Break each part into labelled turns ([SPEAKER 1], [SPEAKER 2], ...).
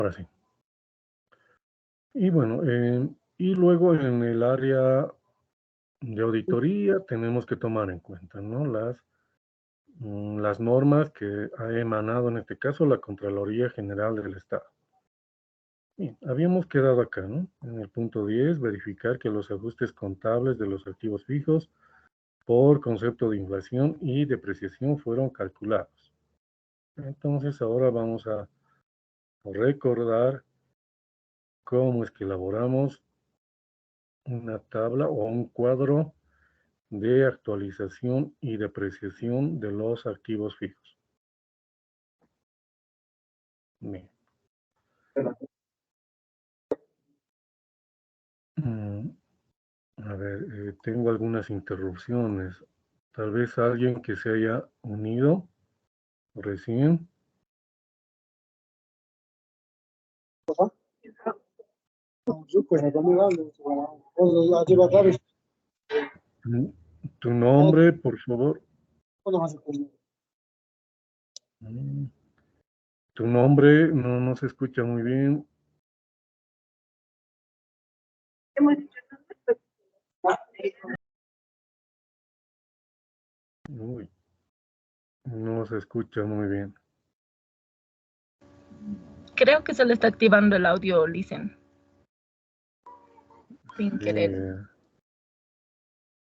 [SPEAKER 1] Ahora sí. Y bueno, y luego en el área de auditoría tenemos que tomar en cuenta, ¿no? Las normas que ha emanado en este caso la Contraloría General del Estado. Bien, habíamos quedado acá, ¿no? En el punto 10, verificar que los ajustes contables de los activos fijos por concepto de inflación y depreciación fueron calculados. Entonces ahora vamos a recordar cómo es que elaboramos una tabla o un cuadro de actualización y depreciación de los activos fijos. Bien. A ver, tengo algunas interrupciones. Tal vez alguien que se haya unido recién. Mm, Tu nombre, por favor. Mm, Tu nombre no se escucha muy bien. Uy, no se escucha muy bien.
[SPEAKER 2] Creo que se le está activando el audio, Listen. Sin
[SPEAKER 1] Sí,
[SPEAKER 2] querer.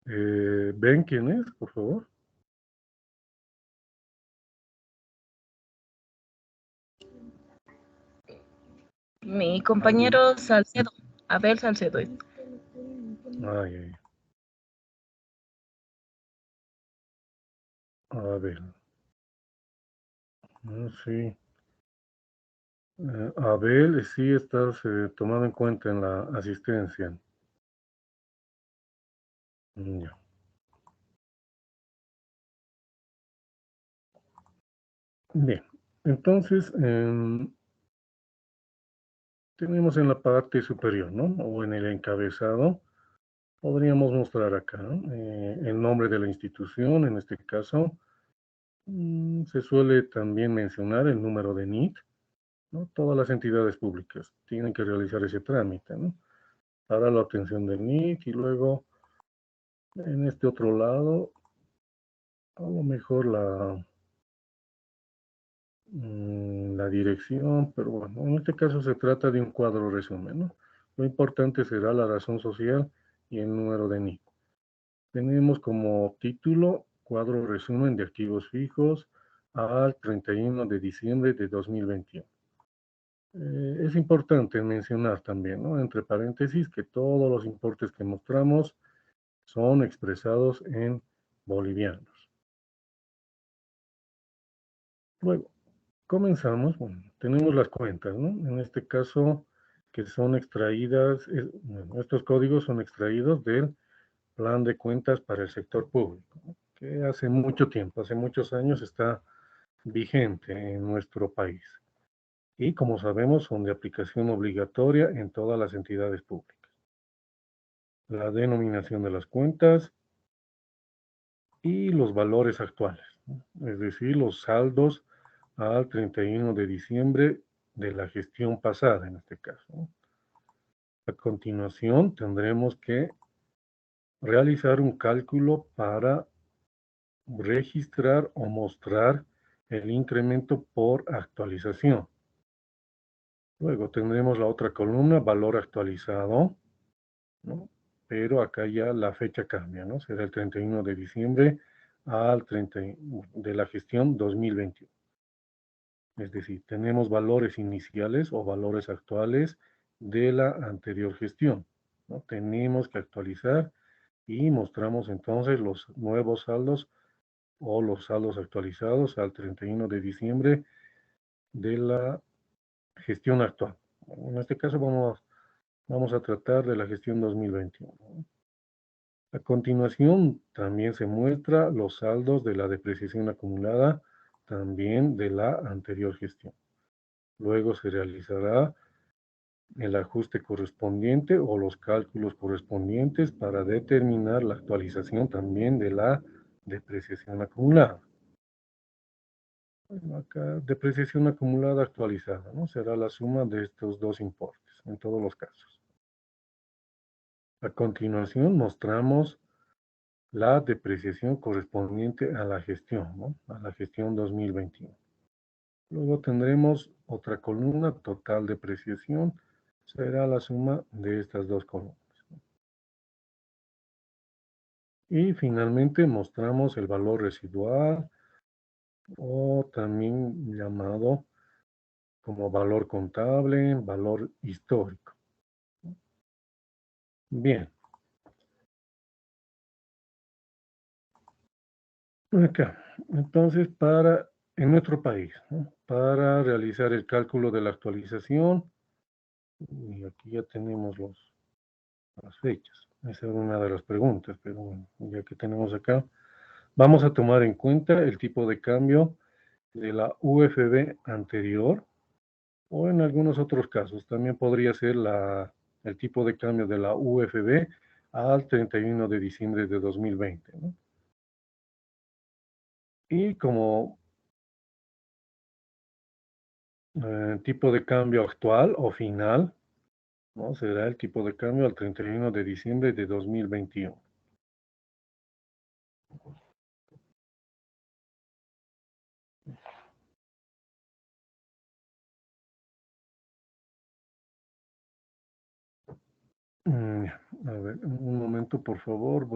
[SPEAKER 1] ¿Ven quién es, por favor?
[SPEAKER 2] Mi compañero Salcedo, Abel Salcedo.
[SPEAKER 1] Ay, ay. A ver. Sí. Abel, sí estás tomado en cuenta en la asistencia. Ya. Bien, entonces tenemos en la parte superior, ¿no? O en el encabezado, podríamos mostrar acá, ¿no? El nombre de la institución, en este caso. Se suele también mencionar el número de NIT, ¿no? Todas las entidades públicas tienen que realizar ese trámite, ¿no? Para la obtención del NIT y luego en este otro lado, a lo mejor la dirección, pero bueno, en este caso se trata de un cuadro resumen, ¿no? Lo importante será la razón social y el número de NIT. Tenemos como título cuadro resumen de activos fijos al 31 de diciembre de 2021. Es importante mencionar también, ¿no? Entre paréntesis, que todos los importes que mostramos son expresados en bolivianos. Luego, comenzamos, bueno, tenemos las cuentas, ¿no? En este caso, que son extraídas, bueno, estos códigos son extraídos del plan de cuentas para el sector público, ¿no? Que hace mucho tiempo, hace muchos años está vigente en nuestro país. Y como sabemos, son de aplicación obligatoria en todas las entidades públicas. La denominación de las cuentas y los valores actuales, ¿no? Es decir, los saldos al 31 de diciembre de la gestión pasada, en este caso, ¿no? A continuación, tendremos que realizar un cálculo para registrar o mostrar el incremento por actualización. Luego tendremos la otra columna, valor actualizado, ¿no? Pero acá ya la fecha cambia, ¿no? Será el 31 de diciembre al 30 de la gestión 2021. Es decir, tenemos valores iniciales o valores actuales de la anterior gestión, ¿no? Tenemos que actualizar y mostramos entonces los nuevos saldos o los saldos actualizados al 31 de diciembre de la gestión actual. En este caso vamos a tratar de la gestión 2021, ¿no? A continuación, también se muestra los saldos de la depreciación acumulada, también de la anterior gestión. Luego se realizará el ajuste correspondiente o los cálculos correspondientes para determinar la actualización también de la depreciación acumulada. Bueno, acá depreciación acumulada actualizada, ¿no? Será la suma de estos dos importes en todos los casos. A continuación mostramos la depreciación correspondiente a la gestión, ¿no? A la gestión 2021. Luego tendremos otra columna, total depreciación, será la suma de estas dos columnas. Y finalmente mostramos el valor residual o también llamado como valor contable, valor histórico. Bien, acá. Entonces, en nuestro país, ¿no? Para realizar el cálculo de la actualización, y aquí ya tenemos las fechas. Esa era una de las preguntas, pero bueno, ya que tenemos acá, vamos a tomar en cuenta el tipo de cambio de la UFB anterior o en algunos otros casos también podría ser el tipo de cambio de la UFB al 31 de diciembre de 2020, ¿no? Y como tipo de cambio actual o final, ¿no? Será el tipo de cambio al 31 de diciembre de 2021. A ver, un momento, por favor,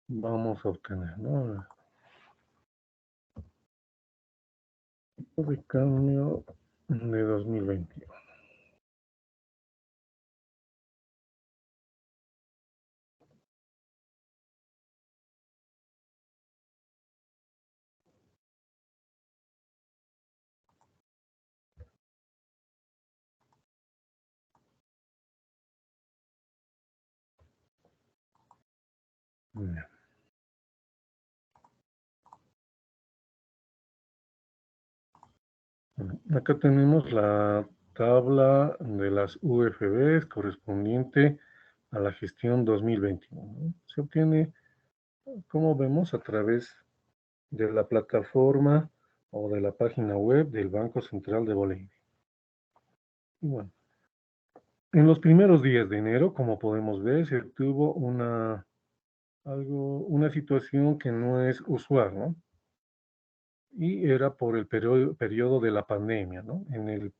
[SPEAKER 1] vamos a obtener, ¿no? Tipo de cambio de 2021. Bien. Acá tenemos la tabla de las UFBs correspondiente a la gestión 2021, ¿no? Se obtiene, como vemos, a través de la plataforma o de la página web del Banco Central de Bolivia. Y bueno, en los primeros días de enero, como podemos ver, se tuvo una situación que no es usual, ¿no? Y era por el periodo de la pandemia, ¿no? En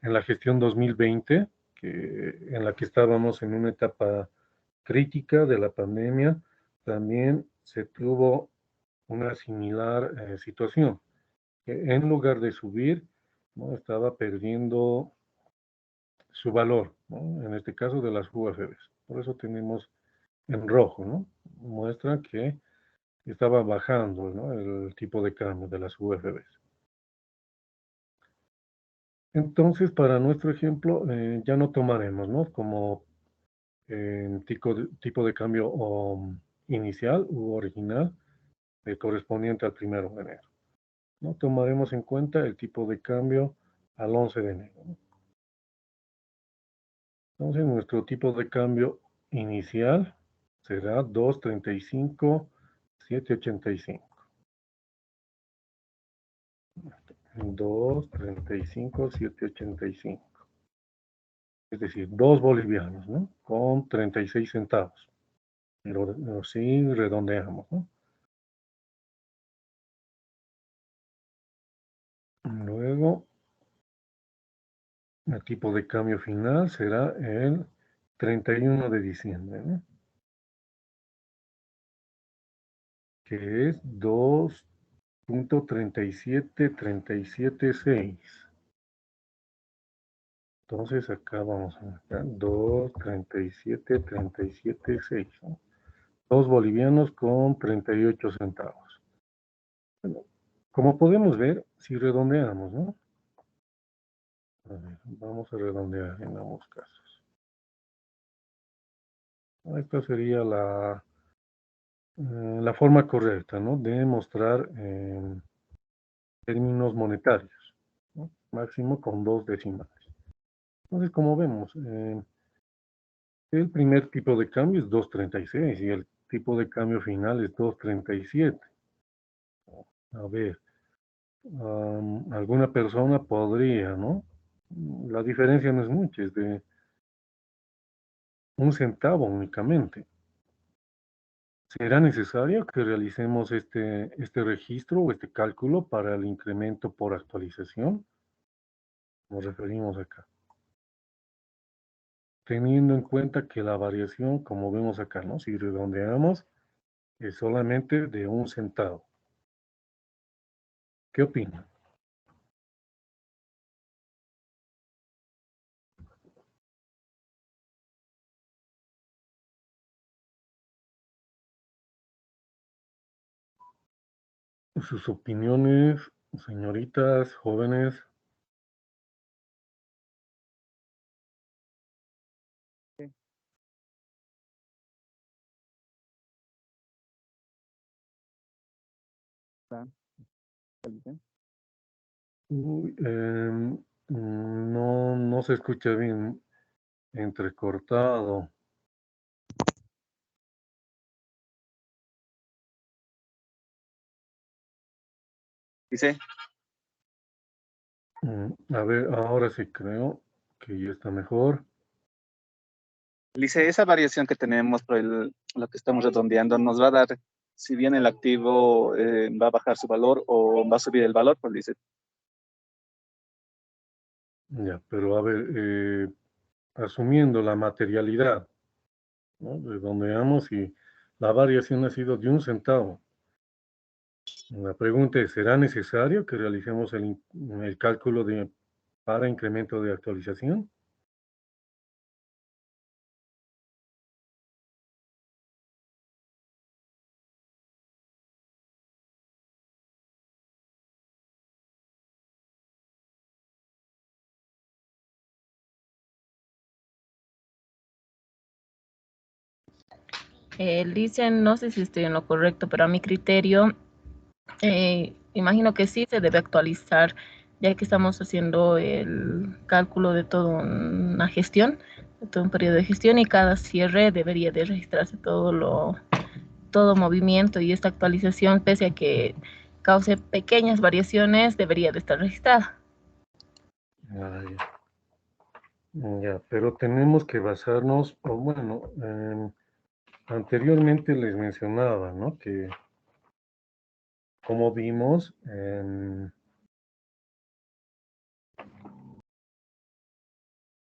[SPEAKER 1] la gestión 2020, en la que estábamos en una etapa crítica de la pandemia, también se tuvo una similar situación, que en lugar de subir, ¿no? Estaba perdiendo su valor, ¿no? En este caso de las UFBs. Por eso tenemos en rojo, ¿no? Muestra que estaba bajando, ¿no? El tipo de cambio de las UFBs. Entonces, para nuestro ejemplo, ya no tomaremos, ¿no? Como tipo de cambio inicial u original correspondiente al 1 de enero, ¿no? Tomaremos en cuenta el tipo de cambio al 11 de enero, ¿no? Entonces, nuestro tipo de cambio inicial será 2.35.785. 2.35.785. Es decir, 2 bolivianos, ¿no? Con 36 centavos. Pero sí redondeamos, ¿no? Luego, el tipo de cambio final será el 31 de diciembre, ¿no? Que es 2.37376. Entonces acá vamos a marcar 2.37376, ¿no? 2 bolivianos con 38 centavos. Bueno, como podemos ver, si redondeamos, ¿no? A ver, vamos a redondear en ambos casos. Esta sería la forma correcta, ¿no? De mostrar términos monetarios, ¿no? Máximo con 2 decimales. Entonces, como vemos, el primer tipo de cambio es 2.36 y el tipo de cambio final es 2.37. A ver, alguna persona podría, ¿no? La diferencia no es mucha, es de 1 centavo únicamente. ¿Será necesario que realicemos este registro o este cálculo para el incremento por actualización? Nos referimos acá. Teniendo en cuenta que la variación, como vemos acá, ¿no? Si redondeamos, es solamente de 1 centavo. ¿Qué opinan? Sus opiniones, señoritas, jóvenes.
[SPEAKER 3] Sí, está, está bien.
[SPEAKER 1] Uy, no, no se escucha bien, entrecortado.
[SPEAKER 3] Dice,
[SPEAKER 1] A ver, ahora sí creo que ya está mejor.
[SPEAKER 3] dice, esa variación que tenemos por lo que estamos redondeando nos va a dar, si bien el activo va a bajar su valor o va a subir el valor, pues dice,
[SPEAKER 1] Ya, pero a ver, asumiendo la materialidad, ¿no? Redondeamos y la variación ha sido de 1 centavo. La pregunta es, ¿será necesario que realicemos el cálculo para incremento de actualización?
[SPEAKER 2] Dicen, no sé si estoy en lo correcto, pero a mi criterio, imagino que sí se debe actualizar, ya que estamos haciendo el cálculo de toda una gestión, de todo un periodo de gestión, y cada cierre debería de registrarse todo movimiento, y esta actualización, pese a que cause pequeñas variaciones, debería de estar registrada.
[SPEAKER 1] Ah, ya, pero tenemos que basarnos, o bueno, anteriormente les mencionaba, ¿no? Que como vimos,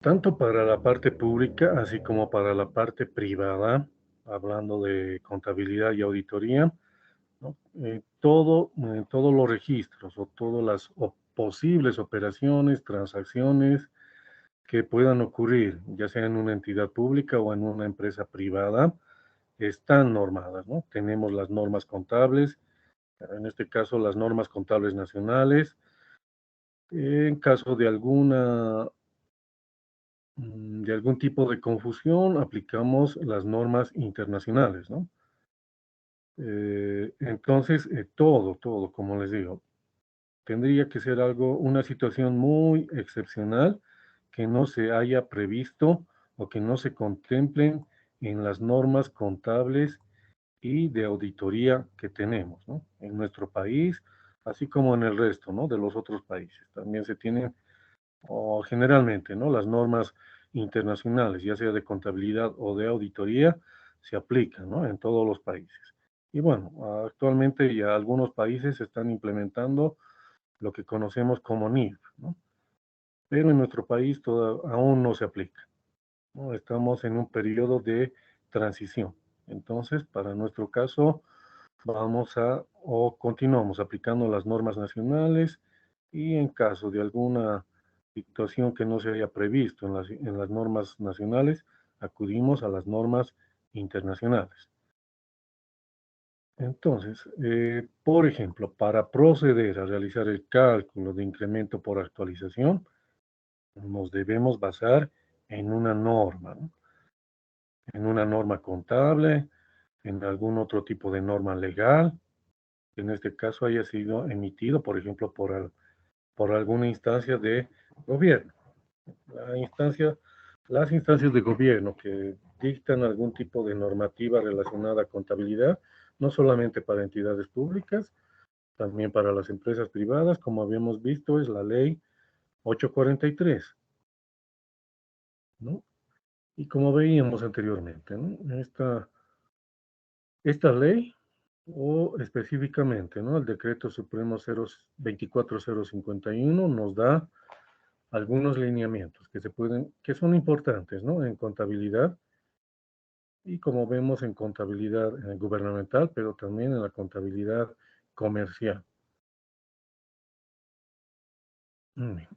[SPEAKER 1] tanto para la parte pública, así como para la parte privada, hablando de contabilidad y auditoría, ¿no? Todos los registros o todas las posibles operaciones, transacciones que puedan ocurrir, ya sea en una entidad pública o en una empresa privada, están normadas, ¿no? Tenemos las normas contables, en este caso las normas contables nacionales. En caso de algún tipo de confusión, aplicamos las normas internacionales, ¿no? Entonces, todo, como les digo, tendría que ser una situación muy excepcional que no se haya previsto o que no se contemplen en las normas contables y de auditoría que tenemos, ¿no? En nuestro país, así como en el resto, ¿no? De los otros países. También se tienen, o generalmente, ¿no? Las normas internacionales, ya sea de contabilidad o de auditoría, se aplican, ¿no? En todos los países. Y bueno, actualmente ya algunos países están implementando lo que conocemos como NIF, ¿no? Pero en nuestro país aún no se aplica, ¿no? Estamos en un periodo de transición. Entonces, para nuestro caso, continuamos aplicando las normas nacionales, y en caso de alguna situación que no se haya previsto en las normas nacionales, acudimos a las normas internacionales. Entonces, por ejemplo, para proceder a realizar el cálculo de incremento por actualización, nos debemos basar en una norma, ¿no? En una norma contable, en algún otro tipo de norma legal, que en este caso haya sido emitido, por ejemplo, por alguna instancia de gobierno. Las instancias de gobierno que dictan algún tipo de normativa relacionada a contabilidad, no solamente para entidades públicas, También para las empresas privadas, como habíamos visto, es la ley 843, ¿no? Y como veíamos anteriormente, ¿no? Esta ley, o específicamente, ¿no? El Decreto Supremo 24051 nos da algunos lineamientos que son importantes, ¿no? En contabilidad y como vemos en contabilidad gubernamental, pero también en la contabilidad comercial.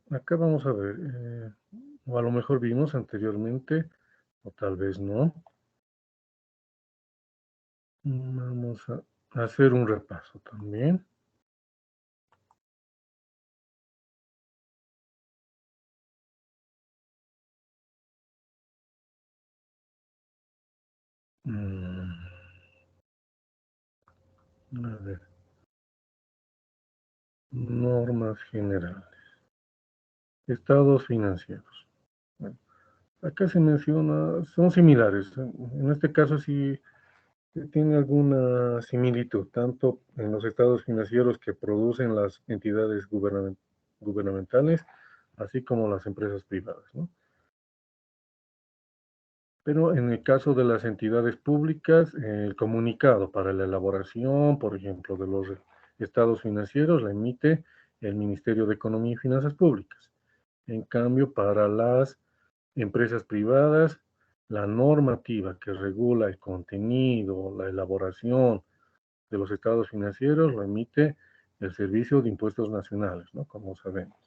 [SPEAKER 1] Acá vamos a ver, o a lo mejor vimos anteriormente, o tal vez no. Vamos a hacer un repaso también. A ver, normas generales. Estados financieros. Bueno, acá se menciona, son similares. En este caso sí tiene alguna similitud, tanto en los estados financieros que producen las entidades gubernamentales, así como las empresas privadas, ¿no? Pero en el caso de las entidades públicas, el comunicado para la elaboración, por ejemplo, de los estados financieros, la emite el Ministerio de Economía y Finanzas Públicas. En cambio, para las empresas privadas, la normativa que regula el contenido, la elaboración de los estados financieros lo emite el Servicio de Impuestos Nacionales, ¿no? Como sabemos.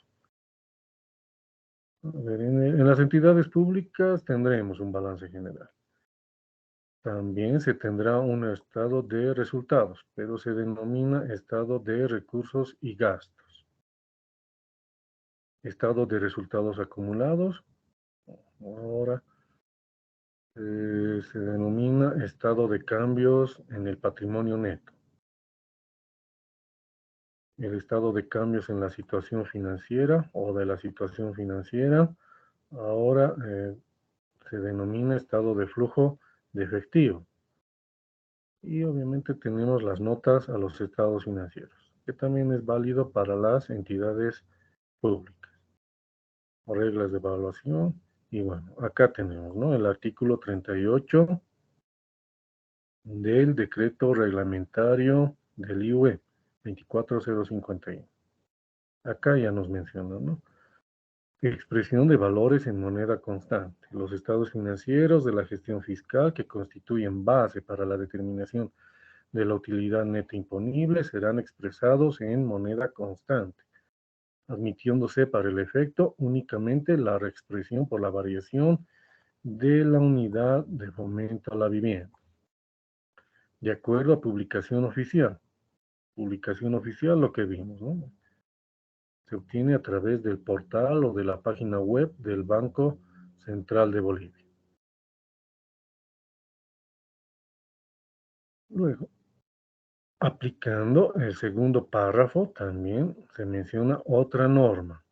[SPEAKER 1] A ver, en las entidades públicas tendremos un balance general. También se tendrá un estado de resultados, pero se denomina estado de recursos y gastos. Estado de resultados acumulados, ahora se denomina estado de cambios en el patrimonio neto. El estado de cambios en la situación financiera o de la situación financiera, ahora se denomina estado de flujo de efectivo. Y obviamente tenemos las notas a los estados financieros, que también es válido para las entidades públicas, o reglas de evaluación. Y bueno, acá tenemos, ¿no? El artículo 38 del decreto reglamentario del IUE 24051. Acá ya nos menciona, ¿no? Expresión de valores en moneda constante. Los estados financieros de la gestión fiscal que constituyen base para la determinación de la utilidad neta imponible serán expresados en moneda constante, admitiéndose para el efecto únicamente la reexpresión por la variación de la unidad de fomento a la vivienda, de acuerdo a publicación oficial. Publicación oficial, lo que vimos, ¿no? Se obtiene a través del portal o de la página web del Banco Central de Bolivia. Luego, aplicando el segundo párrafo, también se menciona otra norma.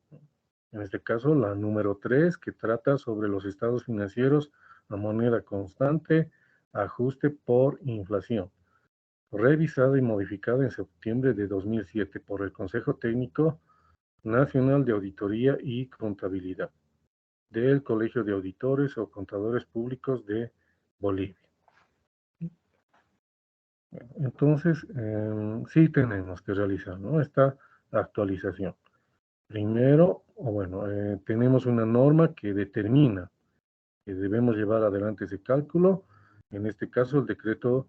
[SPEAKER 1] En este caso, la número 3, que trata sobre los estados financieros a moneda constante, ajuste por inflación, revisada y modificada en septiembre de 2007 por el Consejo Técnico Nacional de Auditoría y Contabilidad del Colegio de Auditores o Contadores Públicos de Bolivia. Entonces, sí tenemos que realizar, ¿no? Esta actualización. Primero, o bueno, tenemos una norma que determina que debemos llevar adelante ese cálculo, en este caso el decreto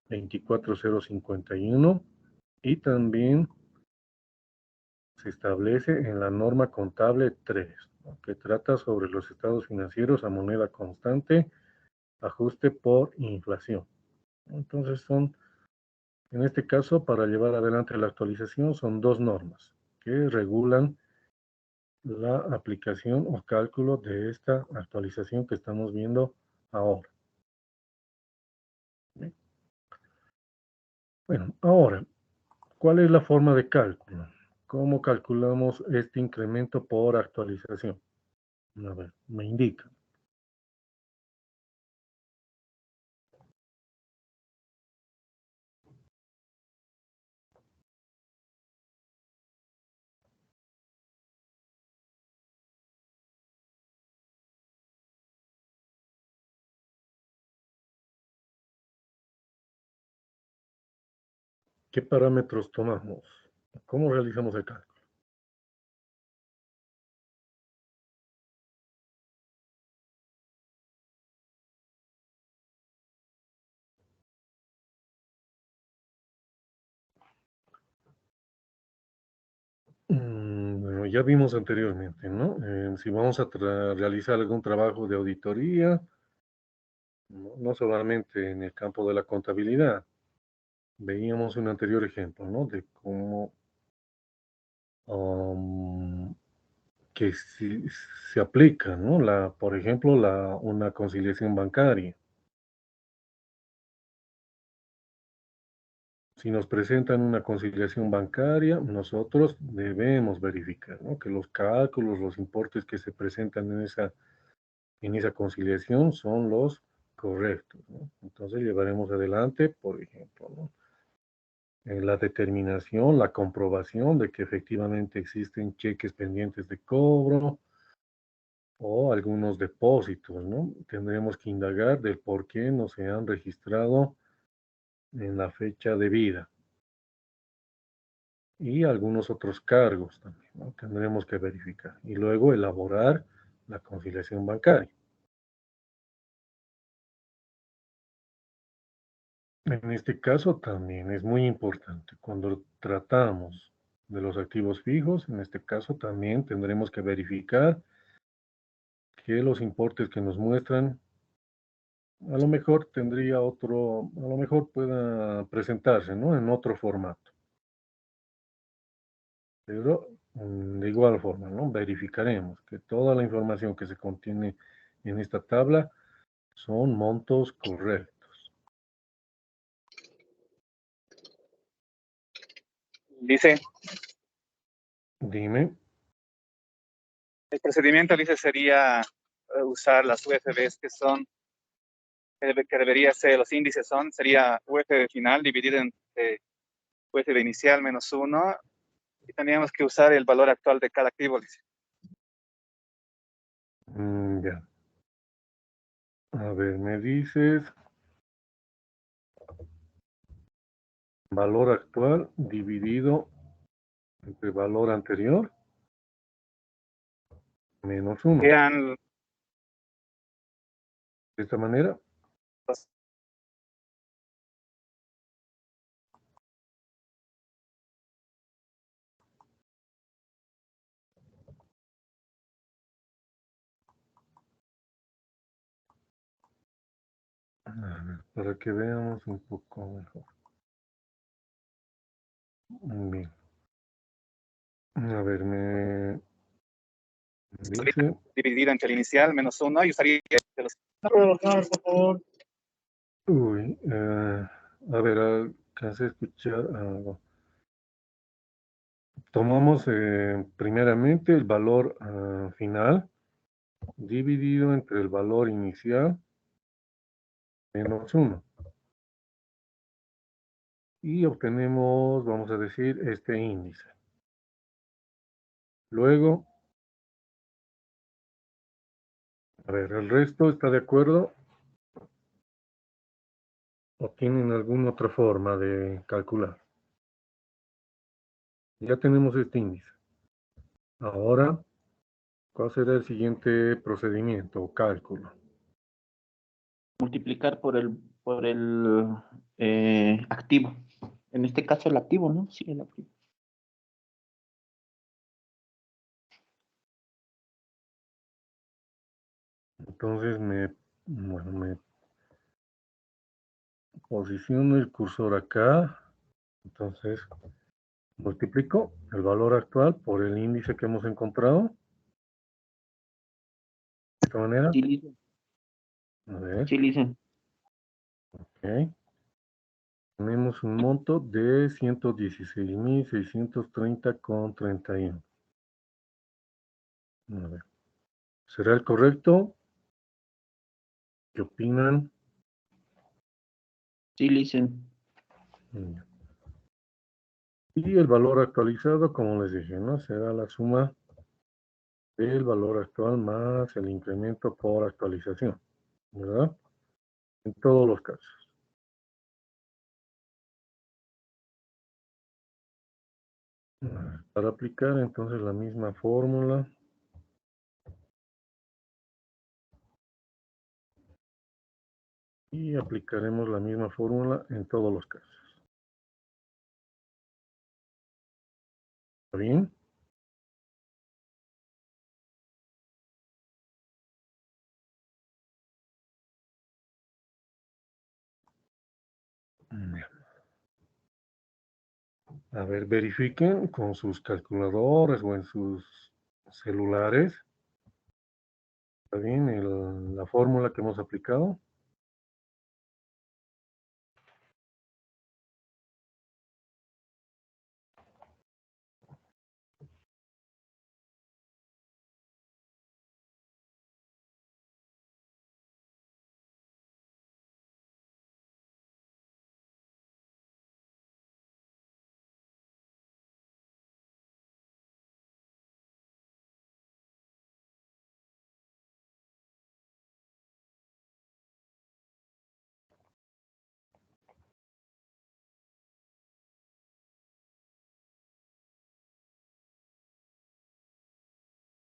[SPEAKER 1] 24051, y también se establece en la norma contable 3, ¿no? Que trata sobre los estados financieros a moneda constante, ajuste por inflación. Entonces en este caso, para llevar adelante la actualización, son dos normas que regulan la aplicación o cálculo de esta actualización que estamos viendo ahora. Bien. Bueno, ahora, ¿cuál es la forma de cálculo? ¿Cómo calculamos este incremento por actualización? A ver, me indica. ¿Qué parámetros tomamos? ¿Cómo realizamos el cálculo? Bueno, ya vimos anteriormente, ¿no? Si vamos a realizar algún trabajo de auditoría, no solamente en el campo de la contabilidad, veíamos un anterior ejemplo, ¿no? De cómo um, que si, se aplica, ¿no? Por ejemplo, una conciliación bancaria. Si nos presentan una conciliación bancaria, nosotros debemos verificar, ¿no? Que los cálculos, los importes que se presentan en esa conciliación son los correctos, ¿no? Entonces llevaremos adelante, por ejemplo, ¿no? La determinación, la comprobación de que efectivamente existen cheques pendientes de cobro o algunos depósitos, ¿no? Tendremos que indagar del por qué no se han registrado en la fecha debida y algunos otros cargos también, ¿no? Tendremos que verificar y luego elaborar la conciliación bancaria. En este caso también es muy importante. Cuando tratamos de los activos fijos, en este caso también tendremos que verificar que los importes que nos muestran, a lo mejor tendría otro, a lo mejor pueda presentarse, ¿no? En otro formato. Pero de igual forma, ¿no? Verificaremos que toda la información que se contiene en esta tabla son montos correctos.
[SPEAKER 3] Dice,
[SPEAKER 1] Dime.
[SPEAKER 3] el procedimiento, dice, sería usar las UFBs que son, que debería ser, los índices sería UFB final dividido entre UFB inicial menos 1, y tendríamos que usar el valor actual de cada activo, dice.
[SPEAKER 1] Ya. A ver, me dices valor actual dividido entre valor anterior menos 1.
[SPEAKER 3] Sean
[SPEAKER 1] De esta manera.
[SPEAKER 3] los,
[SPEAKER 1] A ver, para que veamos un poco mejor. Bien. A ver, me dice.
[SPEAKER 3] dividido entre el inicial menos 1, y usaría los...
[SPEAKER 1] Uy, a ver, alcancé a escuchar algo. Tomamos primeramente el valor final dividido entre el valor inicial menos 1. Y obtenemos, vamos a decir, este índice. Luego, a ver, ¿el resto está de acuerdo? ¿O tienen alguna otra forma de calcular? Ya tenemos este índice. Ahora, ¿cuál será el siguiente procedimiento o cálculo?
[SPEAKER 4] Multiplicar por el activo. En este caso el activo, ¿no? Sí, el activo.
[SPEAKER 1] Entonces bueno, me posiciono el cursor acá. Entonces, multiplico el valor actual por el índice que hemos encontrado. De esta manera.
[SPEAKER 4] Sí, listo.
[SPEAKER 1] A ver,
[SPEAKER 4] Sí, listo.
[SPEAKER 1] ok. Tenemos un monto de 116.630,31. A ver, ¿será el correcto? ¿Qué opinan?
[SPEAKER 4] Sí, listo.
[SPEAKER 1] Bien. Y el valor actualizado, como les dije, ¿no? Será la suma del valor actual más el incremento por actualización, ¿verdad? En todos los casos. Para aplicar entonces la misma fórmula. Y aplicaremos la misma fórmula en todos los casos. ¿Está bien? A ver, verifiquen con sus calculadores o en sus celulares. ¿Está bien la fórmula que hemos aplicado?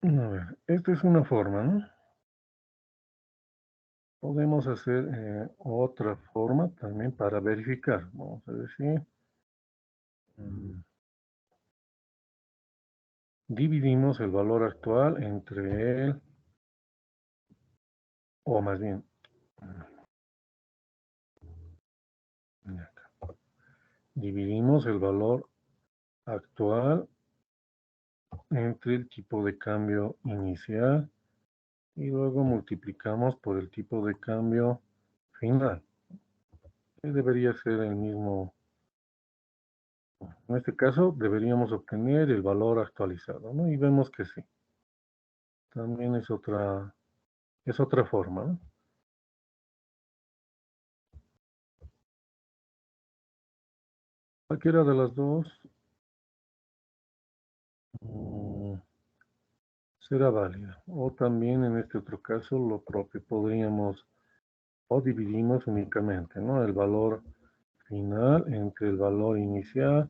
[SPEAKER 1] A ver, esta es una forma, ¿no? Podemos hacer otra forma también para verificar. Vamos a decir, dividimos el valor actual entre él, o más bien, dividimos el valor actual entre el tipo de cambio inicial y luego multiplicamos por el tipo de cambio final. Debería ser el mismo. En este caso deberíamos obtener el valor actualizado, ¿no? Y vemos que sí. También es otra forma, ¿no? Cualquiera de las dos será válida. O también en este otro caso lo propio podríamos, o dividimos únicamente, ¿no? El valor final entre el valor inicial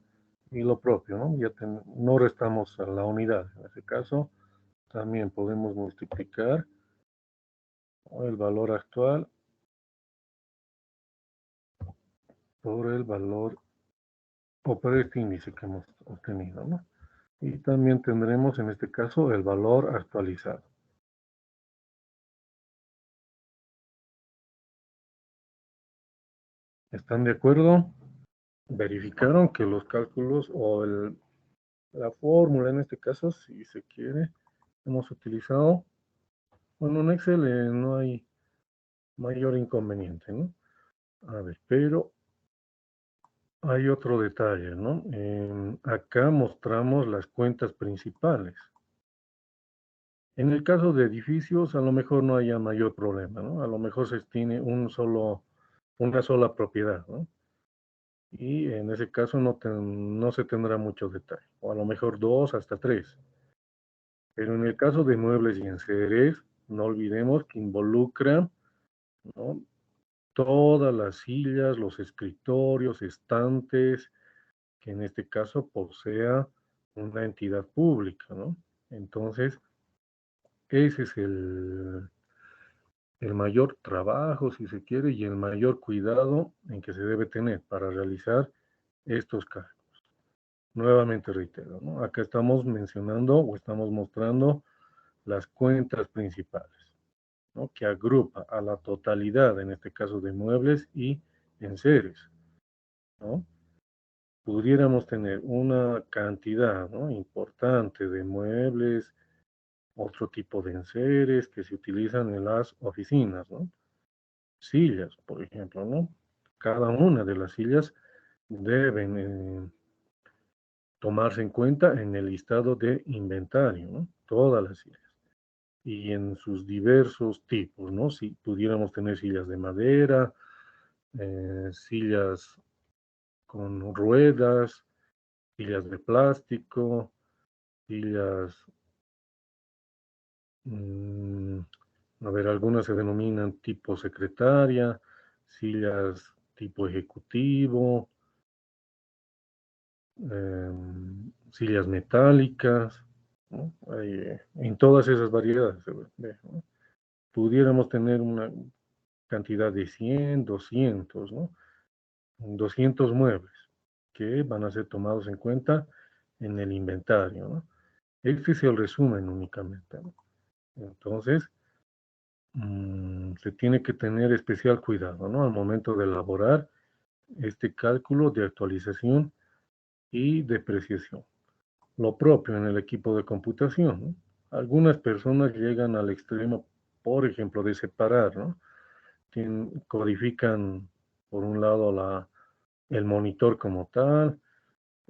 [SPEAKER 1] y lo propio, ¿no? Ya no restamos a la unidad. En este caso también podemos multiplicar el valor actual por el valor o por este índice que hemos obtenido, ¿no? Y también tendremos en este caso el valor actualizado. ¿Están de acuerdo? Verificaron que los cálculos o la fórmula en este caso, si se quiere, hemos utilizado. Bueno, en Excel no hay mayor inconveniente, ¿no? A ver, pero hay otro detalle, ¿no? Acá mostramos las cuentas principales. En el caso de edificios, a lo mejor no haya mayor problema, ¿no? A lo mejor se tiene una sola propiedad, ¿no? Y en ese caso no se tendrá mucho detalle, o a lo mejor dos hasta tres. Pero en el caso de muebles y enseres, no olvidemos que involucra, ¿no? Todas las sillas, los escritorios, estantes, que en este caso posea una entidad pública, ¿no? Entonces, ese es el mayor trabajo, si se quiere, y el mayor cuidado en que se debe tener para realizar estos cálculos. Nuevamente reitero, ¿no? Acá estamos mencionando o estamos mostrando las cuentas principales, ¿no? Que agrupa a la totalidad, en este caso de muebles y enseres, ¿no? Pudiéramos tener una cantidad, ¿no? Importante de muebles, otro tipo de enseres que se utilizan en las oficinas, ¿no? Sillas, por ejemplo, ¿no? Cada una de las sillas deben tomarse en cuenta en el listado de inventario, ¿no? Todas las sillas. Y en sus diversos tipos, ¿no? Si pudiéramos tener sillas de madera, sillas con ruedas, sillas de plástico, sillas, a ver, algunas se denominan tipo secretaria, sillas tipo ejecutivo, sillas metálicas, ¿no? En todas esas variedades, ¿no? Pudiéramos tener una cantidad de 100, 200, ¿no? 200 muebles que van a ser tomados en cuenta en el inventario, ¿no? Este es el resumen únicamente, ¿no? Entonces, se tiene que tener especial cuidado, ¿no? Al momento de elaborar este cálculo de actualización y depreciación. Lo propio en el equipo de computación, ¿no? Algunas personas llegan al extremo, por ejemplo, de separar, ¿no? Codifican, por un lado, el monitor como tal,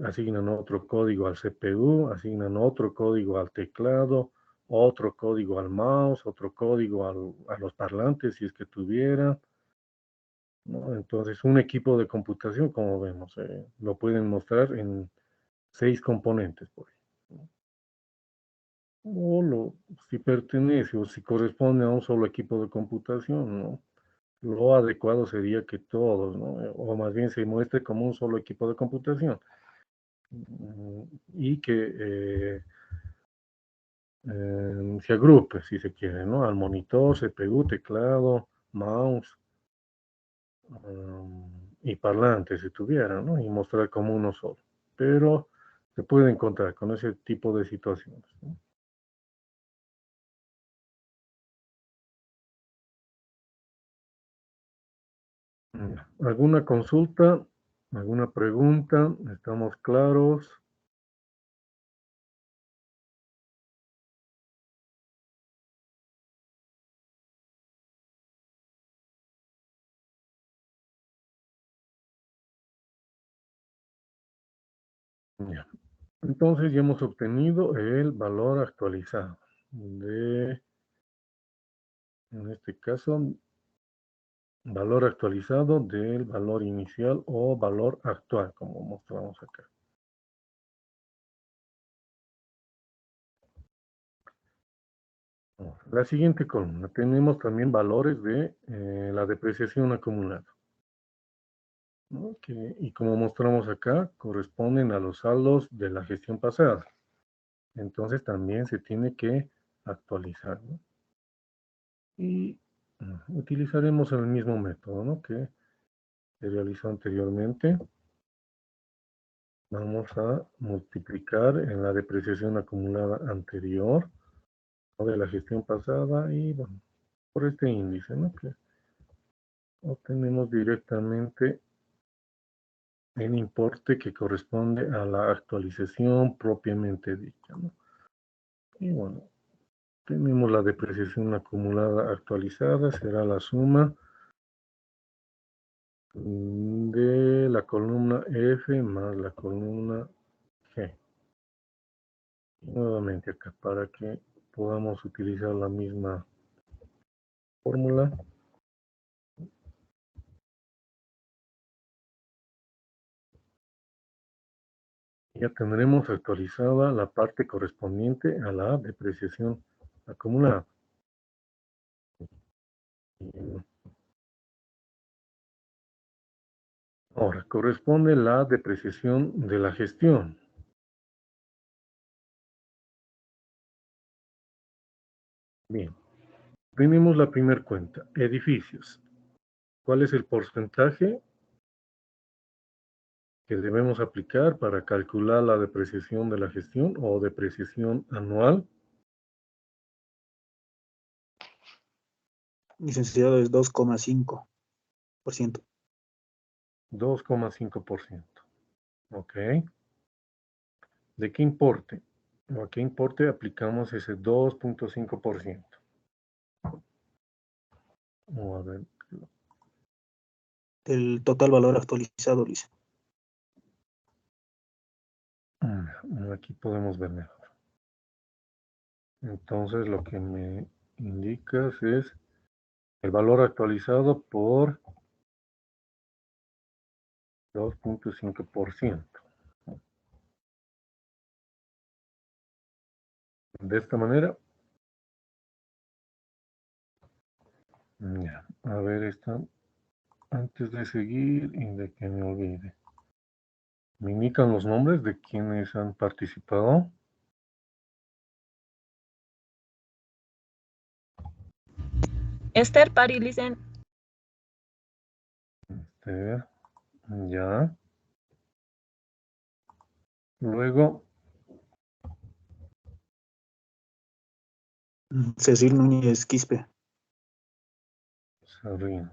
[SPEAKER 1] asignan otro código al CPU, asignan otro código al teclado, otro código al mouse, otro código a los parlantes, si es que tuviera, ¿no? Entonces, un equipo de computación, como vemos, lo pueden mostrar en 6 componentes, por ejemplo. Si pertenece o si corresponde a un solo equipo de computación, ¿no? Lo adecuado sería que todos, ¿no? O más bien se muestre como un solo equipo de computación. Y que se agrupe, si se quiere, ¿no? Al monitor, CPU, teclado, mouse y parlante, si tuviera, ¿no? Y mostrar como uno solo. Pero se puede encontrar con ese tipo de situaciones, ¿no? ¿Alguna consulta? ¿Alguna pregunta? ¿Estamos claros? Ya. Entonces ya hemos obtenido el valor actualizado en este caso, valor actualizado del valor inicial o valor actual, como mostramos acá. La siguiente columna, tenemos también valores de la depreciación acumulada, ¿no? Y como mostramos acá, corresponden a los saldos de la gestión pasada. Entonces también se tiene que actualizar, ¿no? Y utilizaremos el mismo método, ¿no? Que se realizó anteriormente. Vamos a multiplicar en la depreciación acumulada anterior, ¿no? De la gestión pasada y bueno, por este índice, ¿no? Que obtenemos directamente el importe que corresponde a la actualización propiamente dicha, ¿no? Y bueno, tenemos la depreciación acumulada actualizada, será la suma de la columna F más la columna G. Nuevamente acá para que podamos utilizar la misma fórmula. Ya tendremos actualizada la parte correspondiente a la depreciación acumulada. Ahora, corresponde la depreciación de la gestión. Bien, tenemos la primera cuenta, edificios. ¿Cuál es el porcentaje que debemos aplicar para calcular la depreciación de la gestión o depreciación anual?
[SPEAKER 5] Licenciado, es 2,5%.
[SPEAKER 1] 2,5%. Ok. ¿De qué importe? ¿O a qué importe aplicamos ese 2,5%? O a ver,
[SPEAKER 5] Del total valor actualizado, licenciado.
[SPEAKER 1] aquí podemos ver mejor. Entonces lo que me indicas es el valor actualizado por 2,5%. De esta manera, ya, a ver esta, antes de seguir y de que me olvide. ¿Me indican los nombres de quienes han participado?
[SPEAKER 2] Esther Pari, Licen.
[SPEAKER 1] Ya. Luego,
[SPEAKER 5] Cecil Núñez Quispe.
[SPEAKER 1] Sabrina.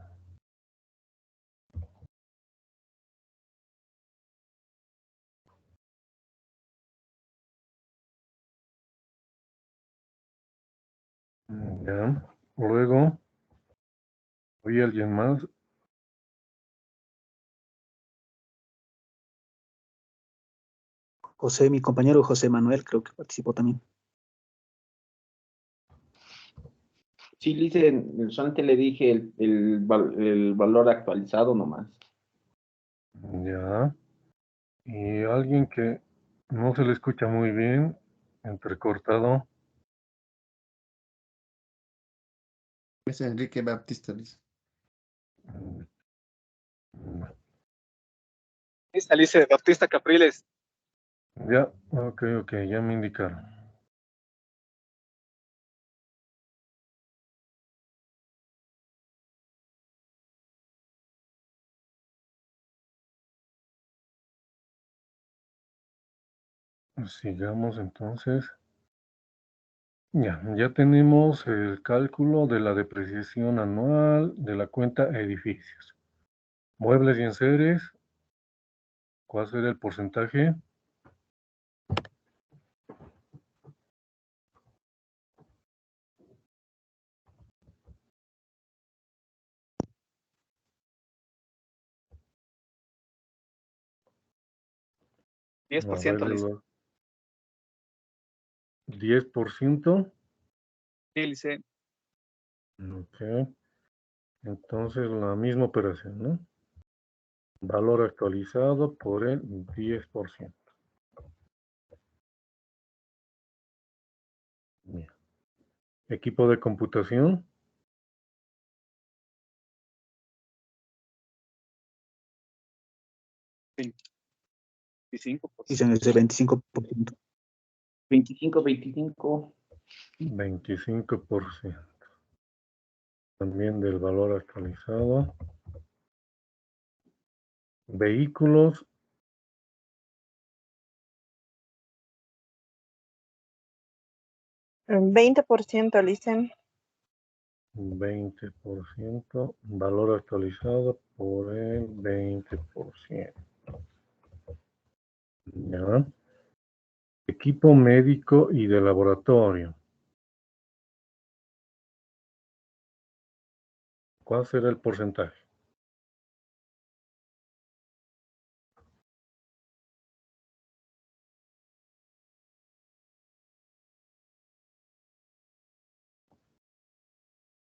[SPEAKER 1] Ya. Luego, ¿hay alguien más?
[SPEAKER 5] José, mi compañero José Manuel, creo que participó también.
[SPEAKER 4] Sí, Lice, solamente le dije el valor actualizado nomás.
[SPEAKER 1] Ya. Y alguien que no se le escucha muy bien, entrecortado.
[SPEAKER 6] Es Enrique Baptista, dice.
[SPEAKER 3] Alice Baptista Capriles.
[SPEAKER 1] Ya, ok, ya me indicaron. Sigamos entonces. Ya tenemos el cálculo de la depreciación anual de la cuenta edificios. Muebles y enseres, ¿cuál será el porcentaje? A
[SPEAKER 3] 10%,
[SPEAKER 1] ver,
[SPEAKER 3] Alice.
[SPEAKER 1] 10%.
[SPEAKER 3] Sí, Alice.
[SPEAKER 1] Ok. Entonces la misma operación, ¿no? Valor actualizado por el 10%. Bien. Equipo de computación.
[SPEAKER 3] Sí. 25%.
[SPEAKER 5] Dicen ese 25%.
[SPEAKER 4] 25.
[SPEAKER 1] 25%. También del valor actualizado. Vehículos.
[SPEAKER 7] 20%, Licen.
[SPEAKER 1] 20%. Valor actualizado por el 20%. ¿Ya? Equipo médico y de laboratorio. ¿Cuál será el porcentaje?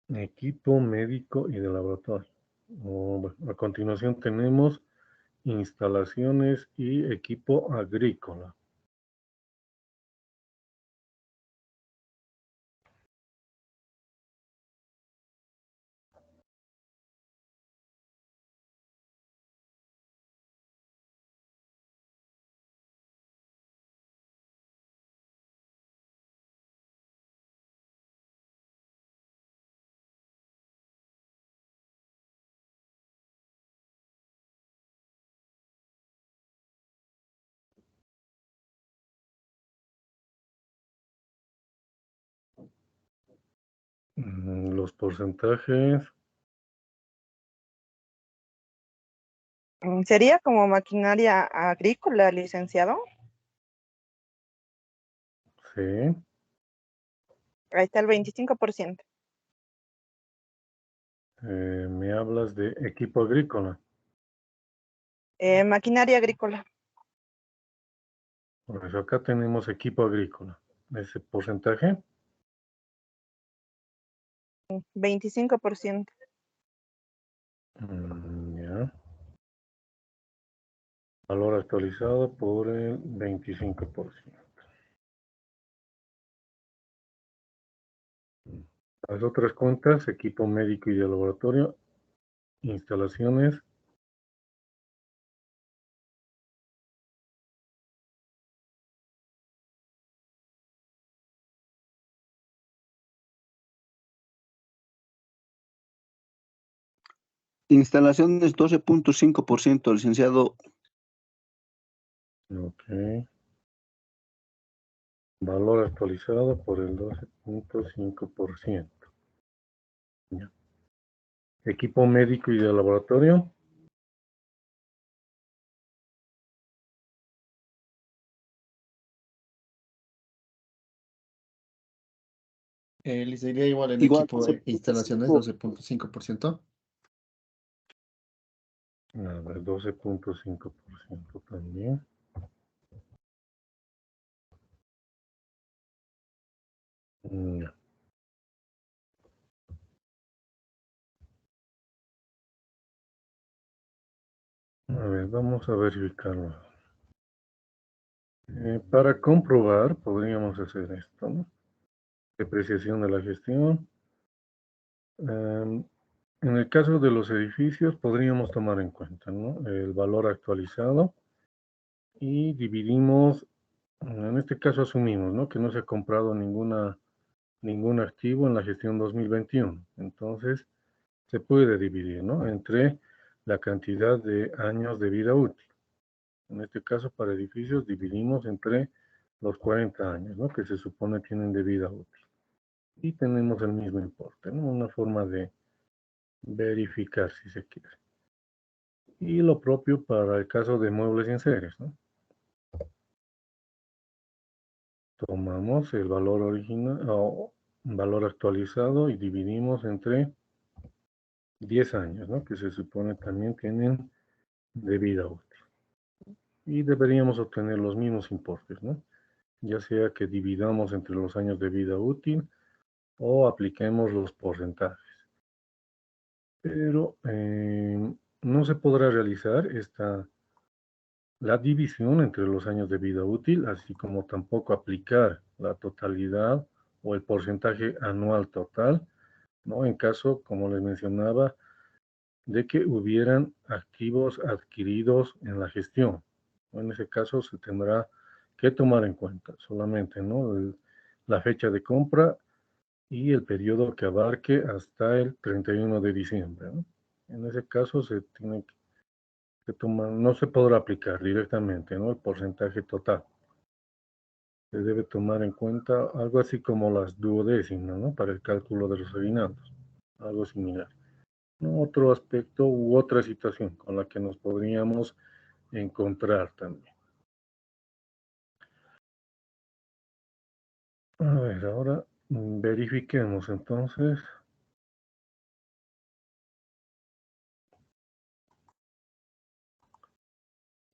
[SPEAKER 1] Equipo médico y de laboratorio. A continuación tenemos instalaciones y equipo agrícola. Los porcentajes,
[SPEAKER 7] ¿Sería como maquinaria agrícola, licenciado?
[SPEAKER 1] sí.
[SPEAKER 7] Ahí está el 25%.
[SPEAKER 1] Me hablas de equipo agrícola.
[SPEAKER 7] Maquinaria agrícola.
[SPEAKER 1] Por eso acá tenemos equipo agrícola. Ese porcentaje,
[SPEAKER 7] 25%.
[SPEAKER 1] ya. Valor actualizado por el 25%. Las otras cuentas, equipo médico y de laboratorio, instalaciones,
[SPEAKER 5] Instalaciones 12.5%, licenciado.
[SPEAKER 1] Ok. Valor actualizado por el 12.5%. Ya. Equipo médico y de laboratorio.
[SPEAKER 6] Le sería igual en
[SPEAKER 5] Igual,
[SPEAKER 6] equipo de instalaciones 12.5%.
[SPEAKER 1] A ver, 12.5% también. Ya. A ver, vamos a verificarlo. Para comprobar, podríamos hacer esto, ¿no? Depreciación de la gestión. En el caso de los edificios, podríamos tomar en cuenta, ¿no? El valor actualizado y dividimos, en este caso asumimos, ¿no? Que no se ha comprado ningún activo en la gestión 2021. Entonces, se puede dividir, ¿no? Entre la cantidad de años de vida útil. En este caso, para edificios, dividimos entre los 40 años, ¿no? Que se supone tienen de vida útil. Y tenemos el mismo importe, ¿no? Una forma de verificar, si se quiere. Y lo propio para el caso de muebles y enseres, ¿no? Tomamos el valor original o valor actualizado y dividimos entre 10 años, ¿no? Que se supone también tienen de vida útil. Y deberíamos obtener los mismos importes, ¿no? Ya sea que dividamos entre los años de vida útil o apliquemos los porcentajes. Pero no se podrá realizar la división entre los años de vida útil, así como tampoco aplicar la totalidad o el porcentaje anual total, ¿no? En caso, como les mencionaba, de que hubieran activos adquiridos en la gestión. En ese caso se tendrá que tomar en cuenta solamente, ¿no? La fecha de compra y el periodo que abarque hasta el 31 de diciembre, ¿no? En ese caso se tiene que tomar, no se podrá aplicar directamente, ¿no? El porcentaje total. Se debe tomar en cuenta algo así como las duodécimas, ¿no? Para el cálculo de los aguinaldos, algo similar. ¿No? Otro aspecto u otra situación con la que nos podríamos encontrar también. A ver, ahora verifiquemos entonces.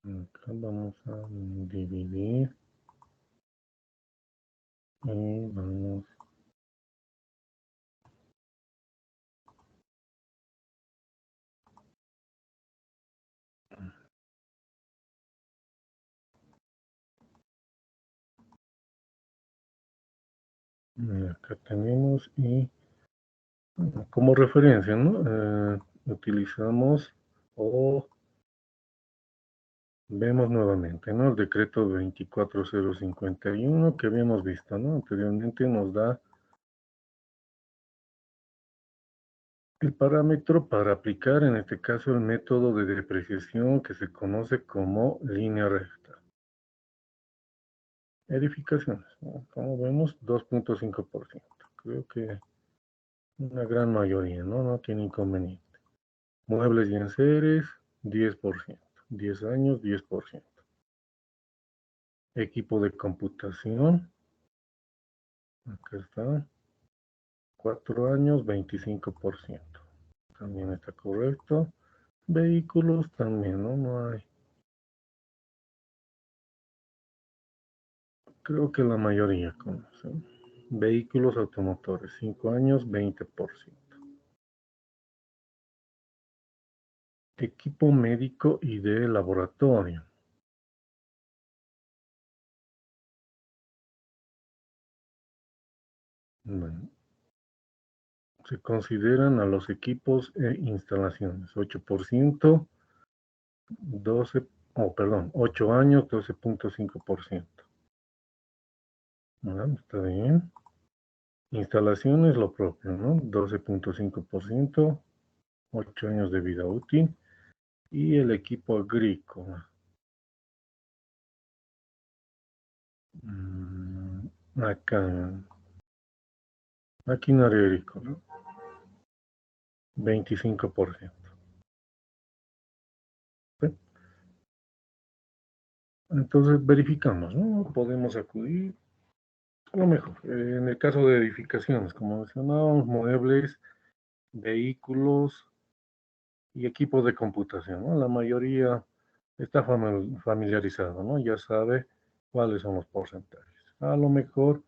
[SPEAKER 1] Acá vamos a dividir y vamos acá tenemos y como referencia, ¿no? Utilizamos o vemos nuevamente, ¿no? El decreto 24051 que habíamos visto, ¿no? Anteriormente nos da el parámetro para aplicar, en este caso, el método de depreciación que se conoce como línea recta. Edificaciones, ¿no? Como vemos, 2.5%. Creo que una gran mayoría, ¿no? No tiene inconveniente. Muebles y enseres, 10%. 10 años, 10%. Equipo de computación, acá está. 4 años, 25%. También está correcto. Vehículos también, ¿no? No hay. Creo que la mayoría conocen. Vehículos automotores, 5 años, 20%. Equipo médico y de laboratorio. Bueno, se consideran a los equipos e instalaciones. 8%, 8 años, 12.5%. Bueno, está bien. Instalaciones, lo propio, ¿no? 12.5%. 8 años de vida útil. Y el equipo agrícola. Acá, maquinaria agrícola, 25%. ¿Sí? Entonces verificamos, ¿no? Podemos acudir, a lo mejor, en el caso de edificaciones, como mencionábamos, muebles, vehículos y equipos de computación, ¿no? La mayoría está familiarizado, ¿no? Ya sabe cuáles son los porcentajes. A lo mejor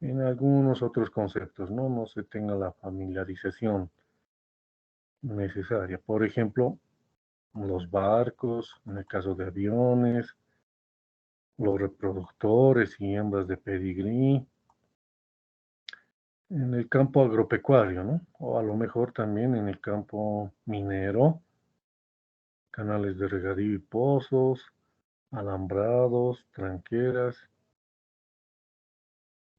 [SPEAKER 1] en algunos otros conceptos, ¿no? No se tenga la familiarización necesaria. Por ejemplo, los barcos, en el caso de aviones, los reproductores y hembras de pedigrí, en el campo agropecuario, ¿no? O a lo mejor también en el campo minero, canales de regadío y pozos, alambrados, tranqueras.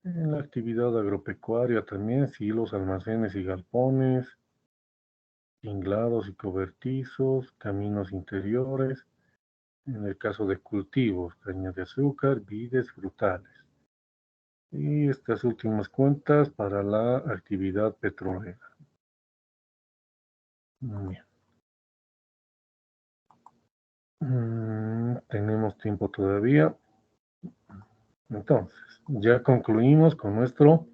[SPEAKER 1] En la actividad agropecuaria también, silos, almacenes y galpones, tinglados y cobertizos, caminos interiores. En el caso de cultivos, caña de azúcar, vides, frutales. Y estas últimas cuentas para la actividad petrolera. Muy bien. Tenemos tiempo todavía. Entonces, ya concluimos con nuestro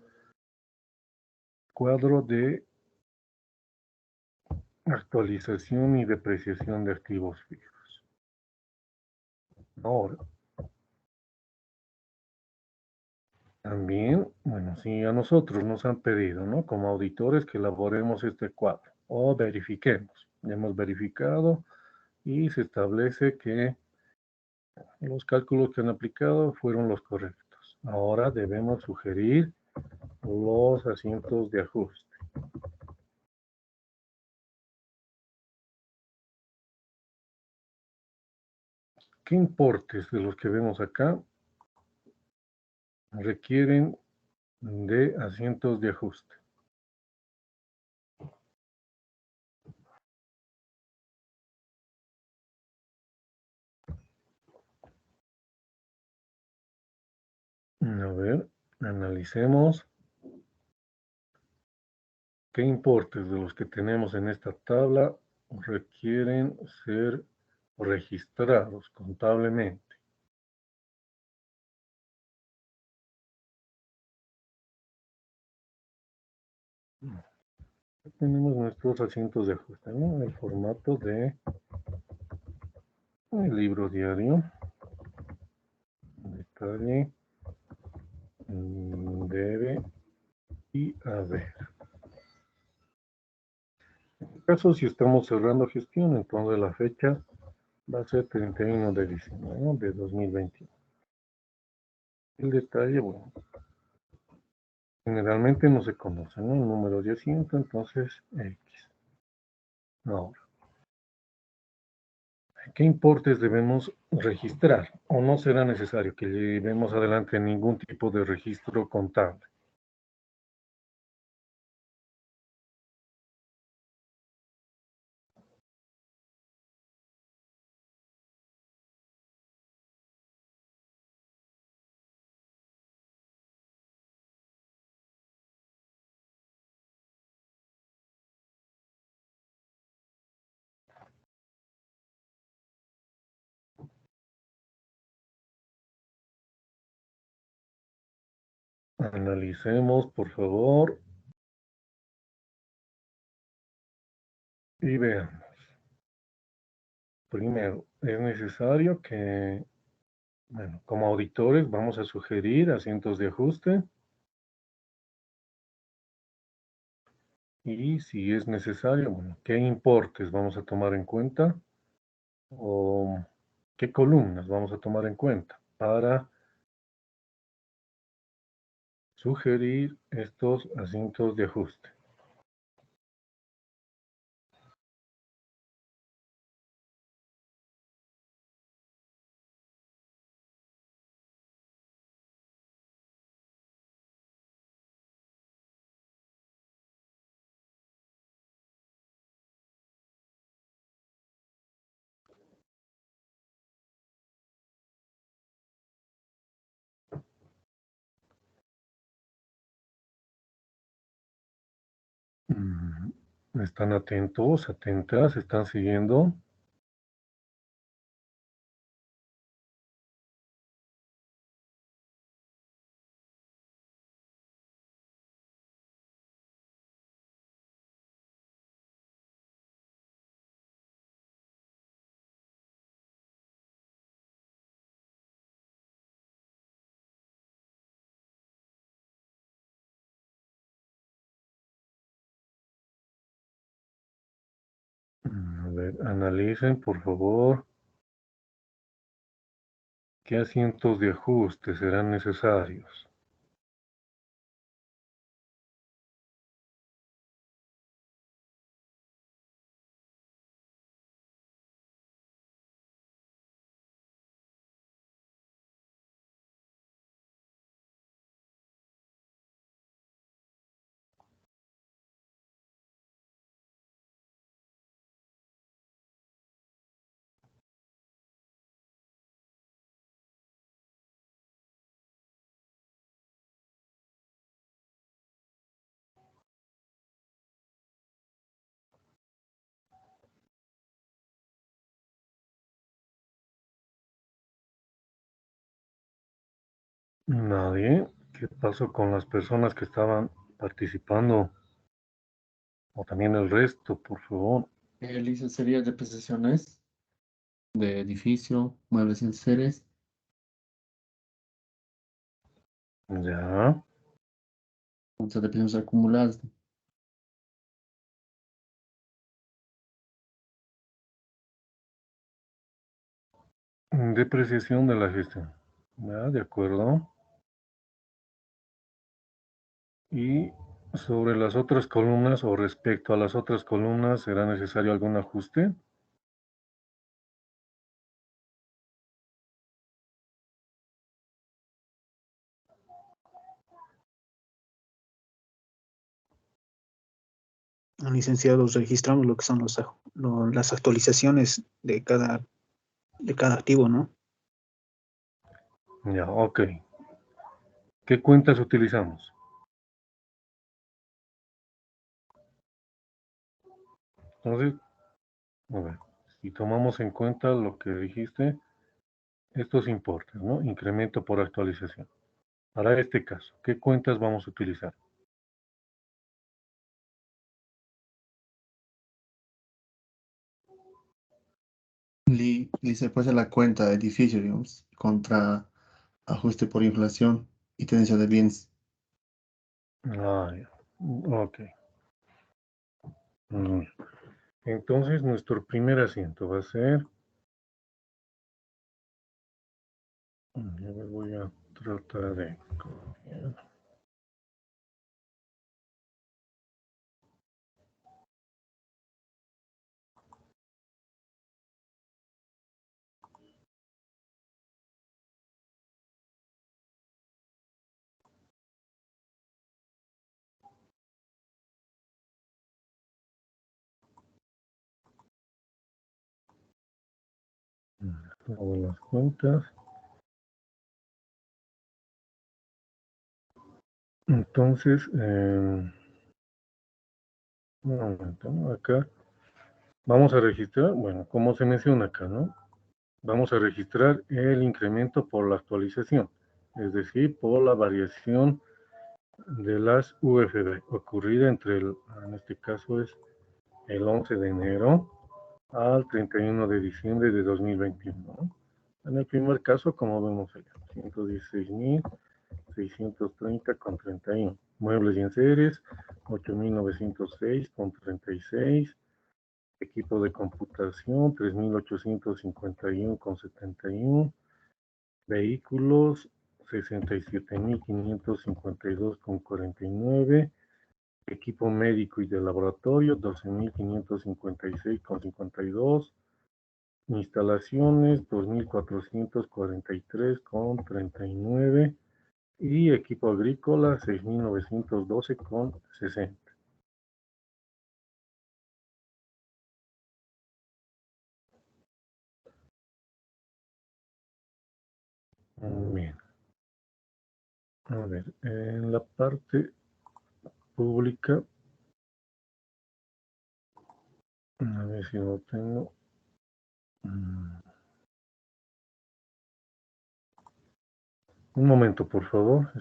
[SPEAKER 1] cuadro de actualización y depreciación de activos fijos. Ahora, también, bueno, si a nosotros nos han pedido, ¿no? Como auditores que elaboremos este cuadro o verifiquemos. Ya hemos verificado y se establece que los cálculos que han aplicado fueron los correctos. Ahora debemos sugerir los asientos de ajuste. ¿Qué importes de los que vemos acá requieren de asientos de ajuste? A ver, analicemos qué importes de los que tenemos en esta tabla requieren ser registrados contablemente. Tenemos nuestros asientos de ajuste, ¿no? El formato de el libro diario, detalle, debe y haber. En este caso, si estamos cerrando gestión, entonces la fecha va a ser 31 de diciembre, ¿no? De 2021. El detalle, bueno, generalmente no se conoce, ¿no? El número de asiento, entonces X. Ahora, ¿qué importes debemos registrar? ¿O no será necesario que llevemos adelante ningún tipo de registro contable? Analicemos, por favor, y veamos. Primero, es necesario que, bueno, como auditores vamos a sugerir asientos de ajuste. Y si es necesario, bueno, ¿qué importes vamos a tomar en cuenta? ¿O qué columnas vamos a tomar en cuenta para sugerir estos asientos de ajuste? ¿Están atentos, atentas? ¿Están siguiendo? A ver, analicen, por favor, qué asientos de ajuste serán necesarios. Nadie. ¿Qué pasó con las personas que estaban participando? O también el resto, por favor.
[SPEAKER 6] Lisa, sería depreciaciones de edificio, muebles y enseres.
[SPEAKER 1] Ya.
[SPEAKER 6] O sea, depreciaciones acumuladas.
[SPEAKER 1] Depreciación de la gestión. Ya, de acuerdo. Y sobre las otras columnas o respecto a las otras columnas, ¿será necesario algún ajuste?
[SPEAKER 8] Licenciados, registramos lo que son las actualizaciones de cada activo, ¿no?
[SPEAKER 1] Ya, ok. ¿Qué cuentas utilizamos? Entonces, a ver, si tomamos en cuenta lo que dijiste, estos importes, ¿no? Incremento por actualización. Para este caso, ¿qué cuentas vamos a utilizar?
[SPEAKER 6] Se puede hacer la cuenta de edificio, digamos, contra ajuste por inflación y tenencia de bienes.
[SPEAKER 1] Ah, ya. Ok. Mm. Entonces, nuestro primer asiento va a ser... Ya me voy a tratar de copiar. Hago las cuentas. Entonces, un momento, ¿no? Acá vamos a registrar, bueno, como se menciona acá, ¿no? Vamos a registrar el incremento por la actualización, es decir, por la variación de las UFB ocurrida entre en este caso es el 11 de enero al 31 de diciembre de 2021, ¿no? En el primer caso, como vemos allá, 116.630,31. Muebles y enseres, 8.906,36. Equipo de computación, 3.851,71. Vehículos, 67.552,49. Equipo médico y de laboratorio, 12.556,52. Instalaciones, 2.443,39. Y equipo agrícola, 6.912,60. Bien. A ver, en la parte pública A ver si lo tengo. Un momento, por favor.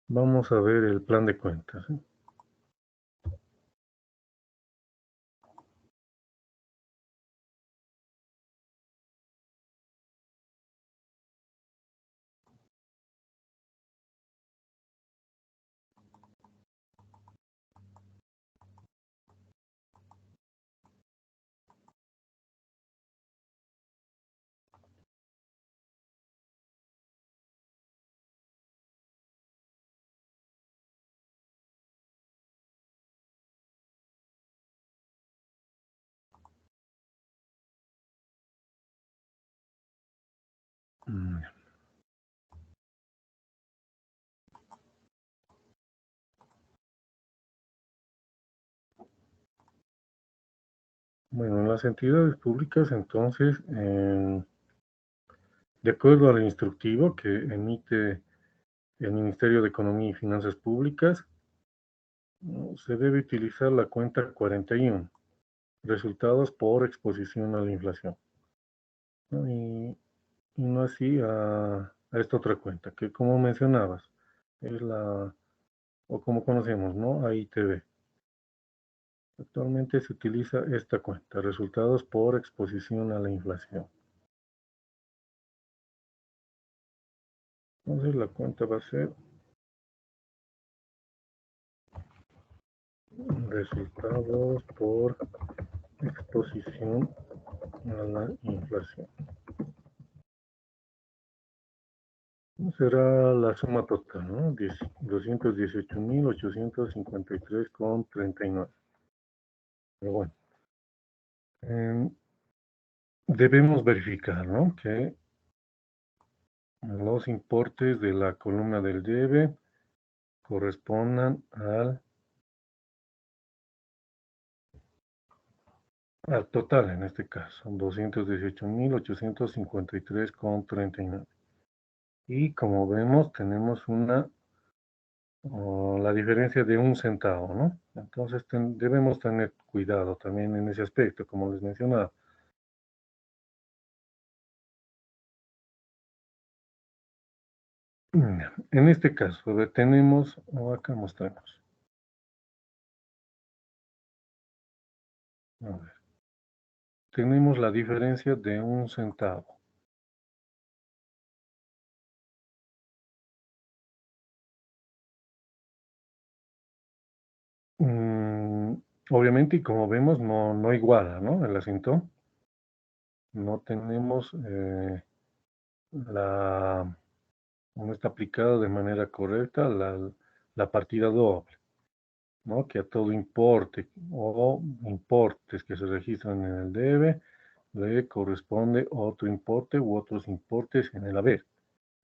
[SPEAKER 1] Vamos a ver el plan de cuentas. Bueno, en las entidades públicas, entonces, de acuerdo al instructivo que emite el Ministerio de Economía y Finanzas Públicas, ¿no?, se debe utilizar la cuenta 41, resultados por exposición a la inflación, ¿no? Y no así a esta otra cuenta, que como mencionabas, es o como conocemos, ¿no?, AITB. Actualmente se utiliza esta cuenta, resultados por exposición a la inflación. Entonces la cuenta va a ser resultados por exposición a la inflación. Será la suma total, ¿no? 218.853,39. Pero bueno, debemos verificar, ¿no?, que los importes de la columna del debe correspondan al total, en este caso, 218.853,39. Y como vemos, tenemos la diferencia de 1 centavo, ¿no? Entonces debemos tener cuidado también en ese aspecto, como les mencionaba. En este caso, tenemos, o acá mostramos. A ver. Tenemos la diferencia de 1 centavo. Obviamente, y como vemos, no iguala, ¿no?, el asinto. No tenemos no está aplicado de manera correcta la partida doble, ¿no?, que a todo importe o importes que se registran en el debe le corresponde otro importe u otros importes en el haber,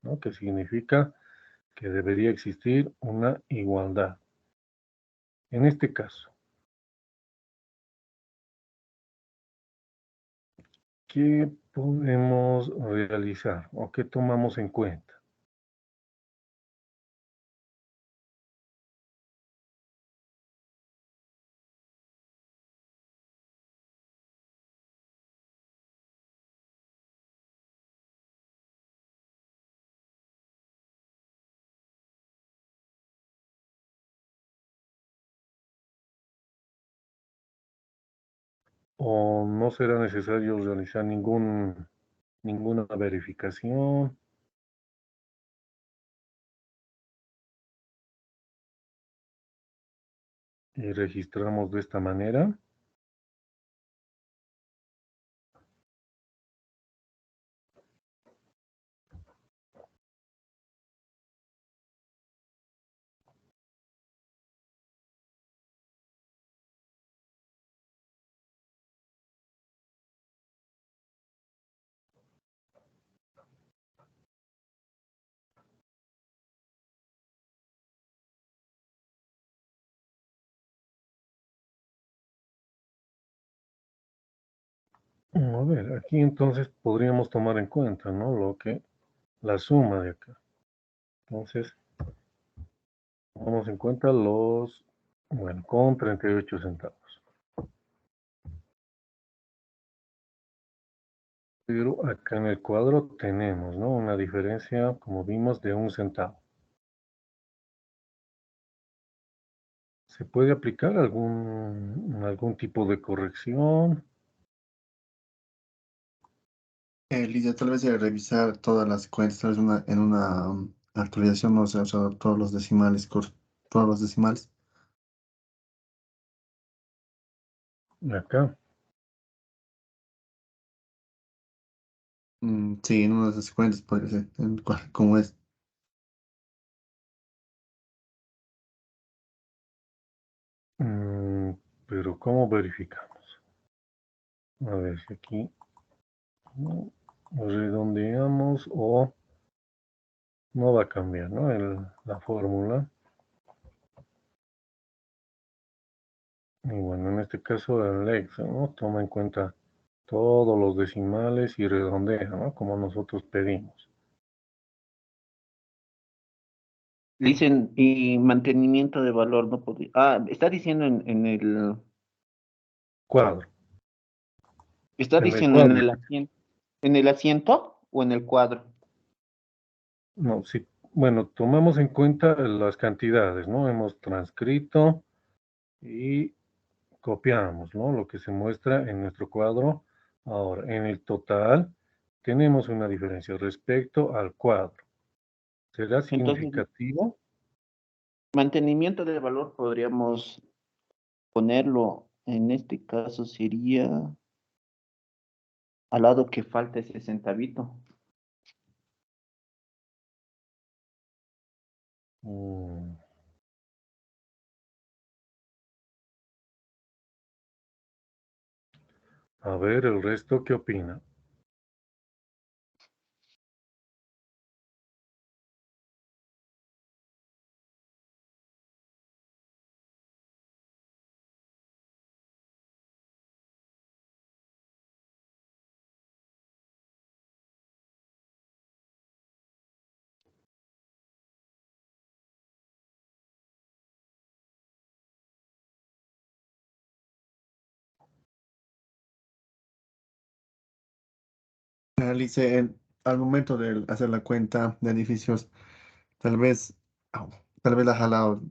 [SPEAKER 1] ¿no?, que significa que debería existir una igualdad. En este caso, ¿qué podemos realizar o qué tomamos en cuenta? ¿O no será necesario realizar ninguna verificación? Y registramos de esta manera. A ver, aquí entonces podríamos tomar en cuenta, ¿no?, la suma de acá. Entonces, tomamos en cuenta bueno, con 38 centavos. Pero acá en el cuadro tenemos, ¿no? Una diferencia, como vimos, de 1 centavo. ¿Se puede aplicar algún tipo de corrección?
[SPEAKER 6] Lidia, tal vez revisar todas las cuentas, tal vez en una actualización, no sé, o sea, todos los decimales, todos los decimales.
[SPEAKER 1] Acá.
[SPEAKER 6] Sí, en una de esas cuentas podría ser, como es.
[SPEAKER 1] Mm, pero ¿cómo verificamos? A ver si aquí ¿no? redondeamos o no va a cambiar, ¿no? La fórmula. Y bueno, en este caso el Excel, ¿no? Toma en cuenta todos los decimales y redondea, ¿no? Como nosotros pedimos.
[SPEAKER 4] Dicen, y mantenimiento de valor no podría. Ah, está diciendo
[SPEAKER 1] Cuadro.
[SPEAKER 4] está
[SPEAKER 1] En el
[SPEAKER 4] diciendo
[SPEAKER 1] cuadro.
[SPEAKER 4] en el asiento o en el cuadro.
[SPEAKER 1] No, sí. Bueno, tomamos en cuenta las cantidades, ¿no? Hemos transcrito y copiamos, ¿no? Lo que se muestra en nuestro cuadro. Ahora, en el total, tenemos una diferencia respecto al cuadro. ¿Será
[SPEAKER 4] Entonces,
[SPEAKER 1] significativo?
[SPEAKER 4] mantenimiento de valor podríamos ponerlo, en este caso sería al lado que falta ese centavito.
[SPEAKER 1] Mm, a ver, el resto, ¿qué opina?
[SPEAKER 6] Analice al momento de hacer la cuenta de edificios, tal vez, au, tal vez la ha jalado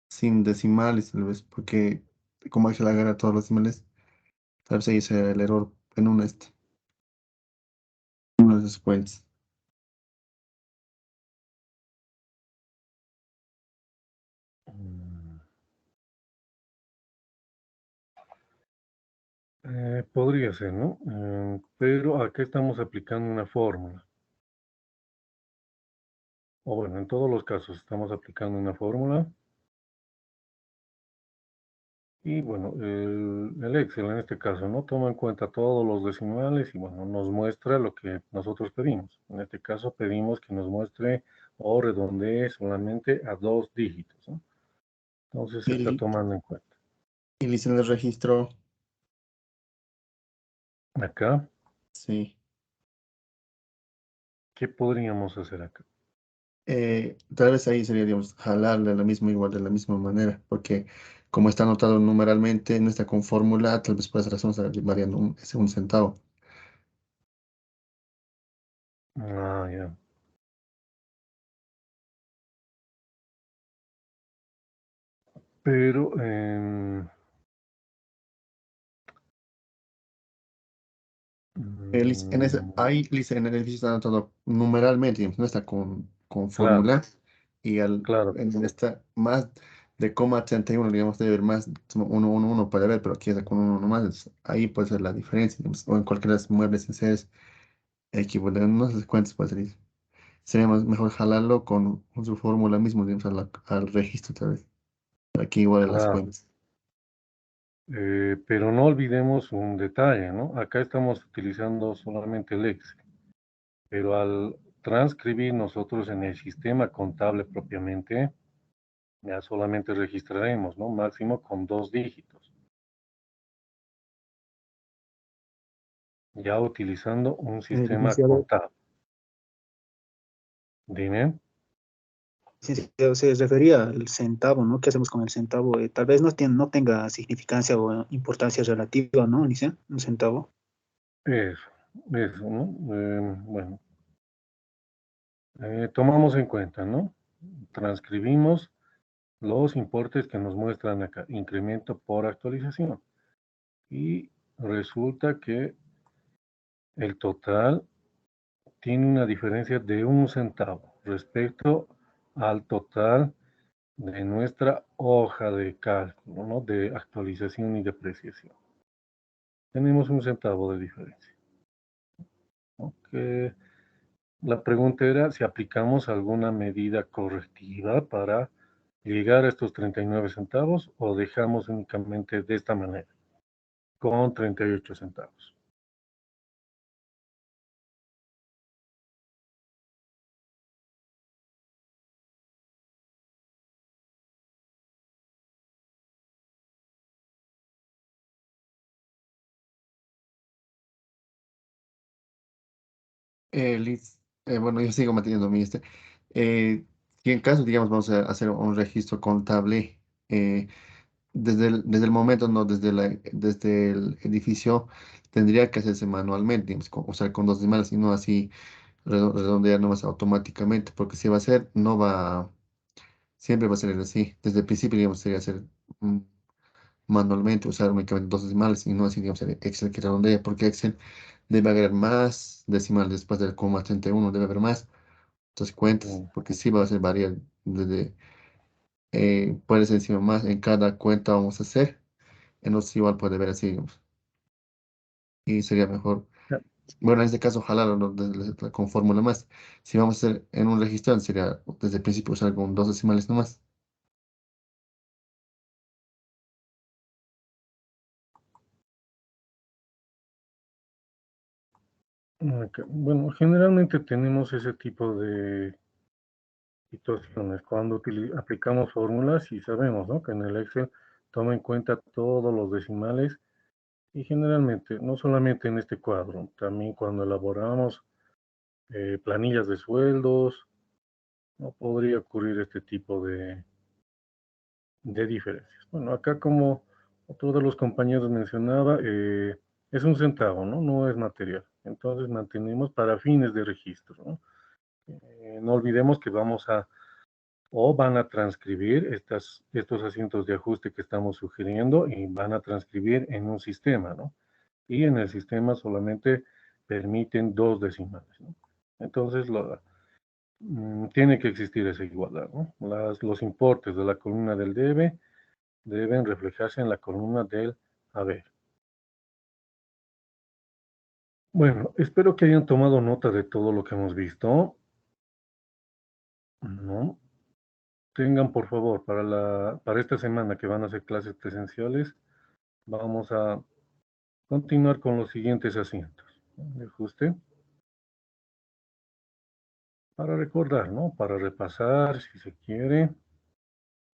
[SPEAKER 6] sin decimales, tal vez, porque como hay que la a todos los decimales, tal vez ahí sea el error en una de esas cuentas.
[SPEAKER 1] Mm, podría ser, ¿no? Pero acá estamos aplicando una fórmula. O bueno, en todos los casos estamos aplicando una fórmula. Y bueno, el Excel en este caso no toma en cuenta todos los decimales y bueno, nos muestra lo que nosotros pedimos. En este caso pedimos que nos muestre o redondee solamente a 2 dígitos, ¿no? Entonces se está
[SPEAKER 6] Y,
[SPEAKER 1] tomando en cuenta.
[SPEAKER 6] y lice en el registro,
[SPEAKER 1] Acá,
[SPEAKER 6] sí.
[SPEAKER 1] ¿qué podríamos hacer acá?
[SPEAKER 6] Tal vez ahí sería, digamos, jalarle de la misma, igual de la misma manera, porque como está anotado numeralmente, no está con fórmula, tal vez por esa razón está variando ese 1 centavo.
[SPEAKER 1] Ah, ya. Pero, mm,
[SPEAKER 6] Ahí, lice, en el edificio está anotado numeralmente, digamos, no está con
[SPEAKER 1] claro,
[SPEAKER 6] fórmula, y
[SPEAKER 1] claro,
[SPEAKER 6] en donde está más de coma 31, digamos, debe haber más, 1 puede haber, pero aquí está con uno nomás, ahí puede ser la diferencia, digamos, o en cualquiera de los muebles en series equivalentes, no sé cuántos puede ser. Sería mejor jalarlo con su fórmula mismo, digamos, al registro otra vez. Aquí igual las
[SPEAKER 1] claro.
[SPEAKER 6] cuentas.
[SPEAKER 1] Pero no olvidemos un detalle, ¿no? Acá estamos utilizando solamente el Excel, pero al transcribir nosotros en el sistema contable propiamente, ya solamente registraremos, ¿no? Máximo con 2 dígitos, ya utilizando un sistema
[SPEAKER 8] Licenciado,
[SPEAKER 1] contable. Dime.
[SPEAKER 8] se refería al centavo, ¿no? ¿Qué hacemos con el centavo? Tal vez no tenga significancia o importancia relativa, ¿no, Alicia? Un centavo.
[SPEAKER 1] Eso, ¿no? Bueno, tomamos en cuenta, ¿no? Transcribimos los importes que nos muestran acá, incremento por actualización. Y resulta que el total tiene una diferencia de 1 centavo respecto al total de nuestra hoja de cálculo, ¿no? De actualización y depreciación. Tenemos 1 centavo de diferencia. Okay. La pregunta era si aplicamos alguna medida correctiva para llegar a estos 39 centavos o dejamos únicamente de esta manera, con 38 centavos.
[SPEAKER 6] Liz, bueno, yo sigo manteniendo mi si en caso, digamos, vamos a hacer un registro contable, desde el momento, no, desde el edificio, tendría que hacerse manualmente, digamos, o sea, con 2 decimales y no así redondear nomás automáticamente, porque si va a ser, no va, siempre va a ser así. Desde el principio, digamos, sería hacer mm, manualmente, usar únicamente 2 decimales y no así, digamos, el Excel que redondea, porque Excel debe agregar más decimales después del coma 31, debe haber más. Entonces cuentas,
[SPEAKER 1] Mm.
[SPEAKER 6] porque sí va a ser variar desde, puede ser encima más, en cada cuenta vamos a hacer, entonces igual puede ver así, digamos, y sería mejor.
[SPEAKER 1] Ya.
[SPEAKER 6] Bueno, en este caso, ojalá con fórmula más. Si vamos a hacer en un registro, sería desde el principio usar con 2 decimales nomás.
[SPEAKER 1] Ok. Bueno, generalmente tenemos ese tipo de situaciones cuando aplicamos fórmulas y sabemos, ¿no? Que en el Excel toma en cuenta todos los decimales y generalmente, no solamente en este cuadro, también cuando elaboramos planillas de sueldos, no podría ocurrir este tipo de diferencias. Bueno, acá como otro de los compañeros mencionaba, es 1 centavo, ¿no? No es material. Entonces mantenemos para fines de registro, ¿no? No olvidemos que vamos a, o van a transcribir estos asientos de ajuste que estamos sugiriendo y van a transcribir en un sistema, ¿no? Y en el sistema solamente permiten 2 decimales, ¿no? Entonces, tiene que existir esa igualdad, ¿no? Los importes de la columna del debe deben reflejarse en la columna del haber. Bueno, espero que hayan tomado nota de todo lo que hemos visto, ¿no? Tengan, por favor, para esta semana que van a ser clases presenciales, vamos a continuar con los siguientes asientos, ¿no? De ajuste, para recordar, ¿no? Para repasar, si se quiere.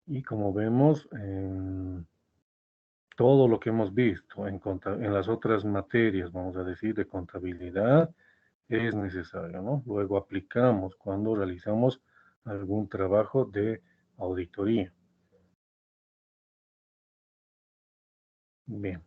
[SPEAKER 1] Y como vemos, todo lo que hemos visto en las otras materias, vamos a decir, de contabilidad, es necesario, ¿no? Luego aplicamos cuando realizamos algún trabajo de auditoría. Bien.